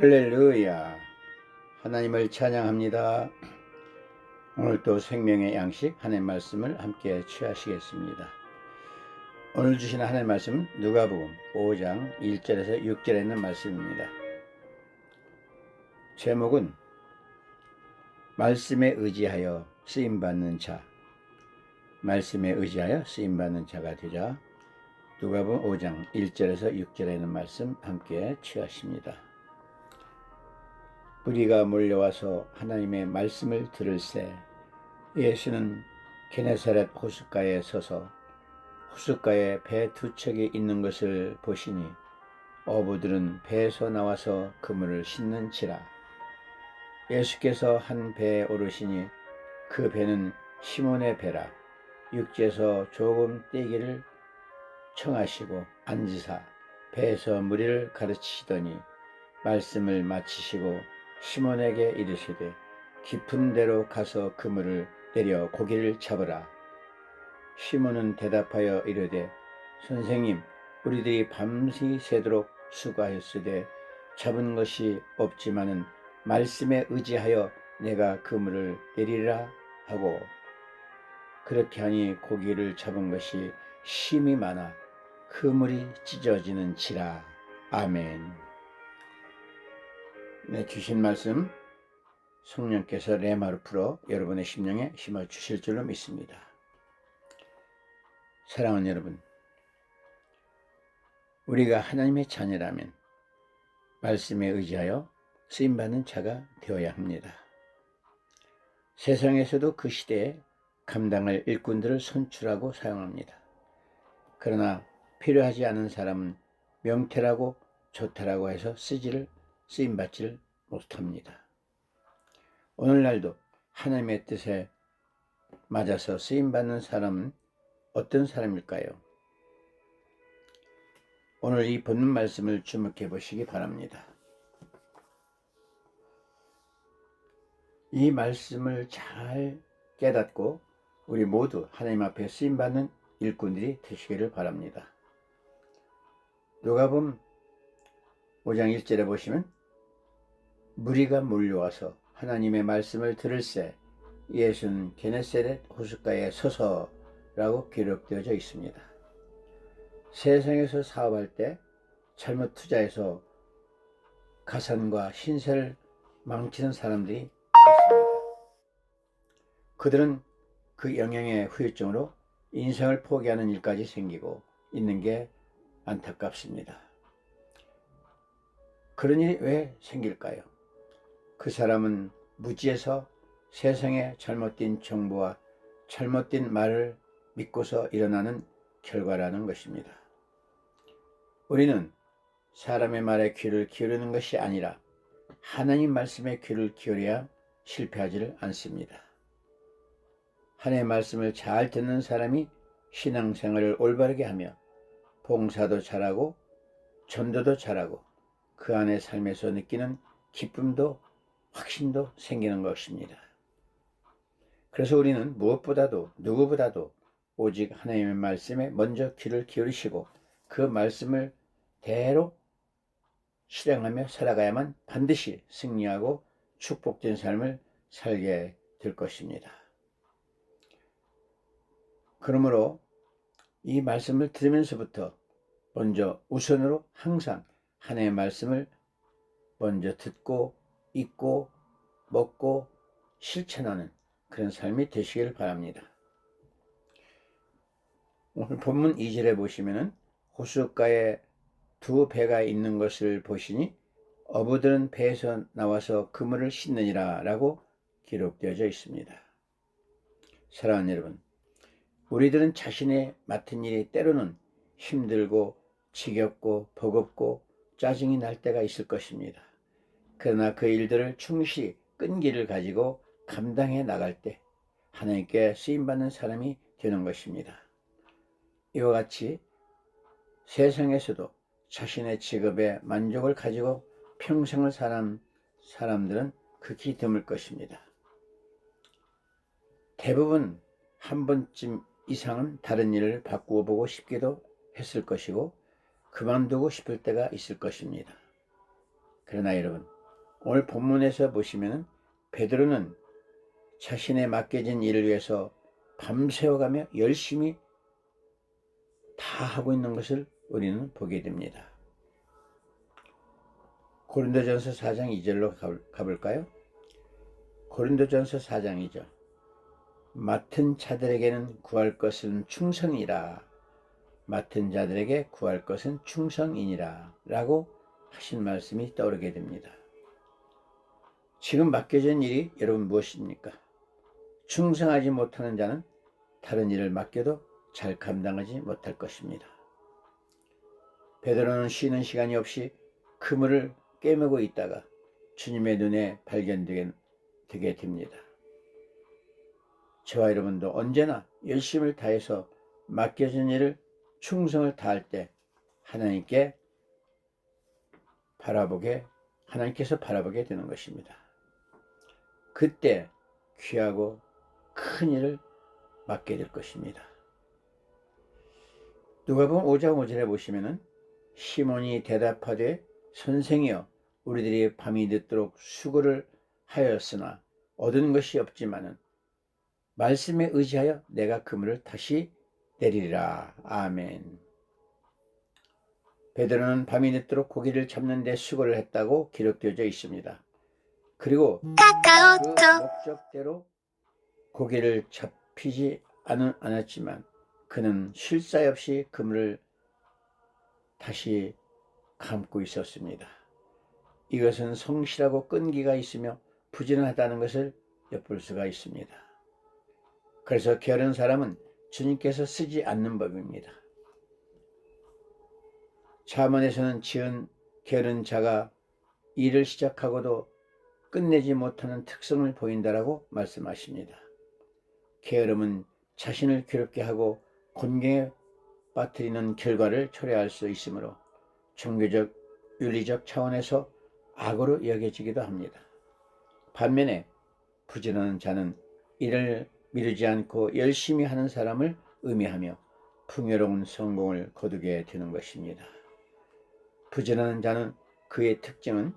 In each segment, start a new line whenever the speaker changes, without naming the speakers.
할렐루야. 하나님을 찬양합니다. 오늘도 생명의 양식 하나님 말씀을 함께 취하시겠습니다. 오늘 주신 하나님 말씀은 누가복음 5장 1절에서 6절에 있는 말씀입니다. 제목은 말씀에 의지하여 쓰임받는 자. 말씀에 의지하여 쓰임받는 자가 되자. 누가복음 5장 1절에서 6절에 있는 말씀 함께 취하십니다. 무리가 몰려와서 하나님의 말씀을 들을새 예수는 게네사렛 호숫가에 서서 호숫가에 배 두 척이 있는 것을 보시니 어부들은 배에서 나와서 그물을 씻는지라. 예수께서 한 배에 오르시니 그 배는 시몬의 배라. 육지에서 조금 떼기를 청하시고 앉으사 배에서 무리를 가르치시더니 말씀을 마치시고 시몬에게 이르시되 깊은 데로 가서 그물을 내려 고기를 잡으라. 시몬은 대답하여 이르되 선생님, 우리들이 밤새 새도록 수고하였으되 잡은 것이 없지만은 말씀에 의지하여 내가 그물을 내리라 하고, 그렇게 하니 고기를 잡은 것이 심이 많아 그물이 찢어지는지라. 아멘. 주신 말씀 성령께서 레마로 풀어 여러분의 심령에 심어주실 줄로 믿습니다. 사랑하는 여러분, 우리가 하나님의 자녀라면 말씀에 의지하여 쓰임받는 자가 되어야 합니다. 세상에서도 그 시대에 감당할 일꾼들을 선출하고 사용합니다. 그러나 필요하지 않은 사람은 명태라고 좋다라고 해서 쓰임받지를 못합니다. 오늘날도 하나님의 뜻에 맞아서 쓰임받는 사람은 어떤 사람일까요? 오늘 이 본문 말씀을 주목해 보시기 바랍니다. 이 말씀을 잘 깨닫고 우리 모두 하나님 앞에 쓰임받는 일꾼들이 되시기를 바랍니다. 누가복음 5장 1절에 보시면 무리가 몰려와서 하나님의 말씀을 들을새 예수는 게네사렛 호숫가에 서서라고 기록되어져 있습니다. 세상에서 사업할 때 잘못 투자해서 가산과 신세를 망치는 사람들이 있습니다. 그들은 그 영향의 후유증으로 인생을 포기하는 일까지 생기고 있는 게 안타깝습니다. 그런 일이 왜 생길까요? 그 사람은 무지에서 세상의 잘못된 정보와 잘못된 말을 믿고서 일어나는 결과라는 것입니다. 우리는 사람의 말에 귀를 기울이는 것이 아니라 하나님 말씀에 귀를 기울여야 실패하지를 않습니다. 하나님의 말씀을 잘 듣는 사람이 신앙생활을 올바르게 하며 봉사도 잘하고 전도도 잘하고 그 안의 삶에서 느끼는 기쁨도 확신도 생기는 것입니다. 그래서 우리는 무엇보다도 누구보다도 오직 하나님의 말씀에 먼저 귀를 기울이시고 그 말씀을 대로 실행하며 살아가야만 반드시 승리하고 축복된 삶을 살게 될 것입니다. 그러므로 이 말씀을 들으면서부터 먼저 우선으로 항상 하나님의 말씀을 먼저 듣고 읽고 먹고 실천하는 그런 삶이 되시길 바랍니다. 오늘 본문 2절에 보시면은 호숫가에 두 배가 있는 것을 보시니 어부들은 배에서 나와서 그물을 씻느니라 라고 기록되어져 있습니다. 사랑하는 여러분, 우리들은 자신의 맡은 일이 때로는 힘들고 지겹고 버겁고 짜증이 날 때가 있을 것입니다. 그러나 그 일들을 충실히 끈기를 가지고 감당해 나갈 때 하나님께 쓰임받는 사람이 되는 것입니다. 이와 같이 세상에서도 자신의 직업에 만족을 가지고 평생을 사는 사람들은 극히 드물 것입니다. 대부분 한 번쯤 이상은 다른 일을 바꾸어 보고 싶기도 했을 것이고 그만두고 싶을 때가 있을 것입니다. 그러나 여러분, 오늘 본문에서 보시면 베드로는 자신의 맡겨진 일을 위해서 밤새워가며 열심히 다 하고 있는 것을 우리는 보게 됩니다. 고린도전서 4장 2절로 가볼까요? 고린도전서 4장이죠. 맡은 자들에게는 구할 것은 충성이라. 맡은 자들에게 구할 것은 충성이니라 라고 하신 말씀이 떠오르게 됩니다. 지금 맡겨진 일이 여러분 무엇입니까? 충성하지 못하는 자는 다른 일을 맡겨도 잘 감당하지 못할 것입니다. 베드로는 쉬는 시간이 없이 그물을 꿰매고 있다가 주님의 눈에 발견되게 됩니다. 저와 여러분도 언제나 열심을 다해서 맡겨진 일을 충성을 다할 때 하나님께서 바라보게 되는 것입니다. 그때 귀하고 큰 일을 맡게 될 것입니다. 누가복음 5장 5절에 보시면은 시몬이 대답하되 선생이여 우리들이 밤이 늦도록 수고를 하였으나 얻은 것이 없지만은 말씀에 의지하여 내가 그물을 다시 내리리라. 아멘. 베드로는 밤이 늦도록 고기를 잡는 데 수고를 했다고 기록되어 있습니다. 그리고 그 목적대로 고기를 잡히지 않았지만 그는 쉴 새 없이 그물을 다시 감고 있었습니다. 이것은 성실하고 끈기가 있으며 부지런하다는 것을 엿볼 수가 있습니다. 그래서 게으른 사람은 주님께서 쓰지 않는 법입니다. 잠언에서는 게으른 자가 일을 시작하고도 끝내지 못하는 특성을 보인다라고 말씀하십니다. 게으름은 자신을 괴롭게 하고 곤경에 빠뜨리는 결과를 초래할 수 있으므로 종교적, 윤리적 차원에서 악으로 여겨지기도 합니다. 반면에 부지런한 자는 일을 미루지 않고 열심히 하는 사람을 의미하며 풍요로운 성공을 거두게 되는 것입니다. 부지런한 자는 그의 특징은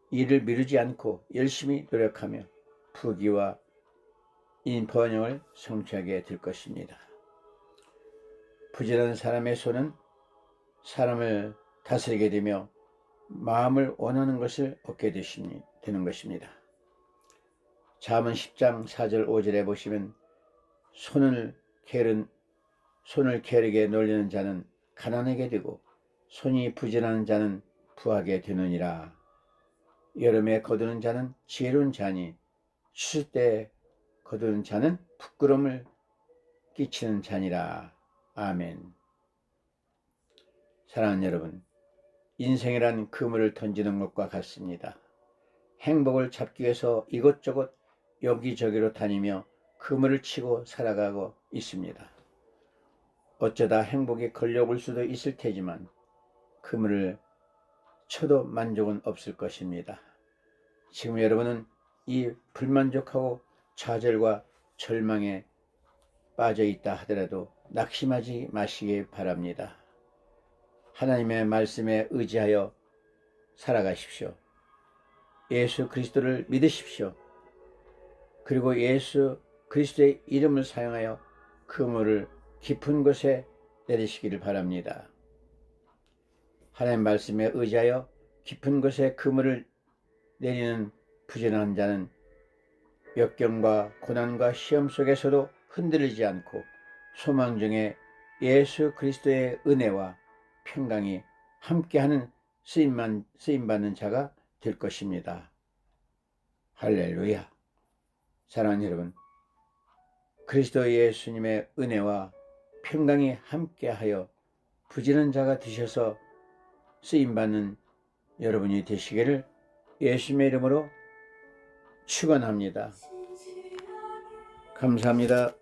일을 미루지 않고 열심히 노력하며 부귀와 번영을 성취하게 될 것입니다. 부지런한 사람의 손은 사람을 다스리게 되며 마음을 원하는 것을 얻게 되는 것입니다. 잠언 10장 4절 5절에 보시면 손을 게으르게 놀리는 자는 가난하게 되고 손이 부지런한 자는 부하게 되느니라. 여름에 거두는 자는 지혜로운 자니 추수 때 거두는 자는 부끄러움을 끼치는 자니라. 아멘. 사랑하는 여러분, 인생이란 그물을 던지는 것과 같습니다. 행복을 잡기 위해서 이것저것 여기저기로 다니며 그물을 치고 살아가고 있습니다. 어쩌다 행복이 걸려올 수도 있을 테지만 그물을 쳐도 만족은 없을 것입니다. 지금 여러분은 이 불만족하고 좌절과 절망에 빠져 있다 하더라도 낙심하지 마시기 바랍니다. 하나님의 말씀에 의지하여 살아가십시오. 예수 그리스도를 믿으십시오. 그리고 예수 그리스도의 이름을 사용하여 그물을 깊은 곳에 내리시기를 바랍니다. 하나님 말씀에 의지하여 깊은 곳에 그물을 내리는 부지런한 자는 역경과 고난과 시험 속에서도 흔들리지 않고 소망 중에 예수 그리스도의 은혜와 평강이 함께하는 쓰임받는 자가 될 것입니다. 할렐루야. 사랑하는 여러분, 그리스도 예수님의 은혜와 평강이 함께하여 부지런한 자가 되셔서 쓰임받는 여러분이 되시기를 예수님의 이름으로 축원합니다. 감사합니다.